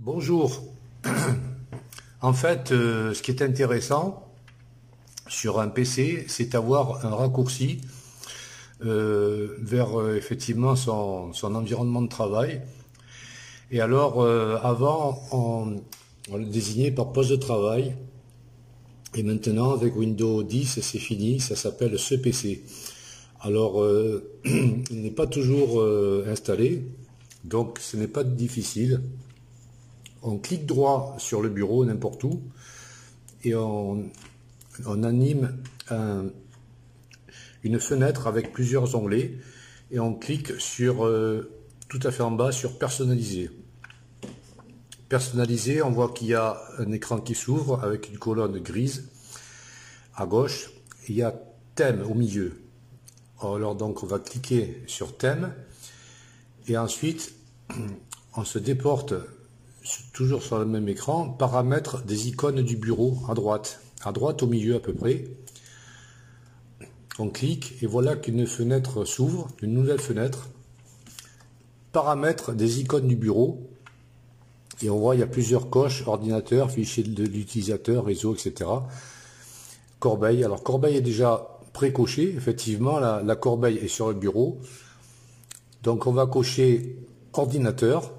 Bonjour. En fait, ce qui est intéressant sur un PC, c'est d'avoir un raccourci vers effectivement son environnement de travail. Et alors, avant, on le désignait par poste de travail. Et maintenant, avec Windows 10, c'est fini, ça s'appelle ce PC. Alors, il n'est pas toujours installé, donc ce n'est pas difficile. On clique droit sur le bureau, n'importe où, et on anime une fenêtre avec plusieurs onglets, et on clique sur tout à fait en bas sur personnaliser. Personnaliser, on voit qu'il y a un écran qui s'ouvre avec une colonne grise à gauche, et il y a thème au milieu. Alors donc on va cliquer sur thème, et ensuite on se déporte toujours sur le même écran, paramètres des icônes du bureau à droite au milieu à peu près. On clique et voilà qu'une fenêtre s'ouvre, une nouvelle fenêtre, paramètres des icônes du bureau, et on voit il y a plusieurs coches, ordinateur, fichier de l'utilisateur, réseau, etc. Corbeille, alors corbeille est déjà pré-coché, effectivement la corbeille est sur le bureau, donc on va cocher ordinateur.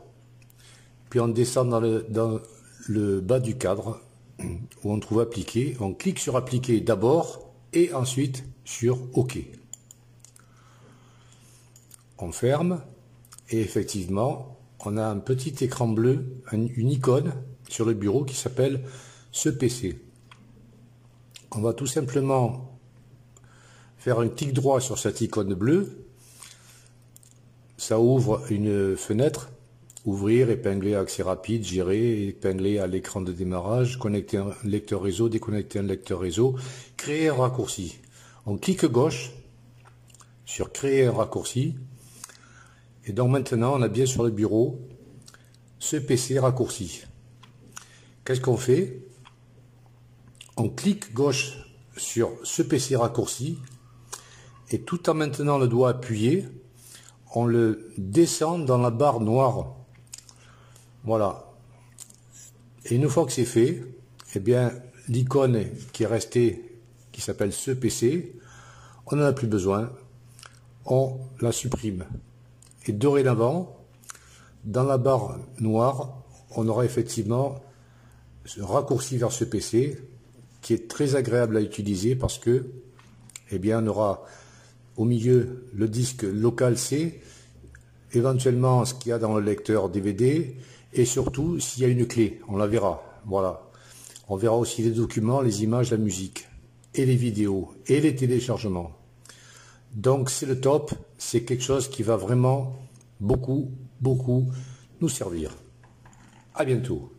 Puis on descend dans le bas du cadre où on trouve appliquer. On clique sur appliquer d'abord et ensuite sur OK. On ferme et effectivement on a un petit écran bleu, une icône sur le bureau qui s'appelle ce PC. On va tout simplement faire un clic droit sur cette icône bleue. Ça ouvre une fenêtre. Ouvrir, épingler accès rapide, gérer, épingler à l'écran de démarrage, connecter un lecteur réseau, déconnecter un lecteur réseau, créer un raccourci. On clique gauche sur créer un raccourci. Et donc maintenant, on a bien sur le bureau ce PC raccourci. Qu'est-ce qu'on fait? On clique gauche sur ce PC raccourci et tout en maintenant le doigt appuyé, on le descend dans la barre noire. Voilà. Et une fois que c'est fait, eh bien, l'icône qui est restée, qui s'appelle ce PC, on n'en a plus besoin. On la supprime. Et dorénavant, dans la barre noire, on aura effectivement ce raccourci vers ce PC qui est très agréable à utiliser parce que, eh bien, on aura au milieu le disque local C, éventuellement ce qu'il y a dans le lecteur DVD, et surtout s'il y a une clé, on la verra. Voilà. On verra aussi les documents, les images, la musique, et les vidéos, et les téléchargements. Donc c'est le top, c'est quelque chose qui va vraiment beaucoup nous servir. À bientôt.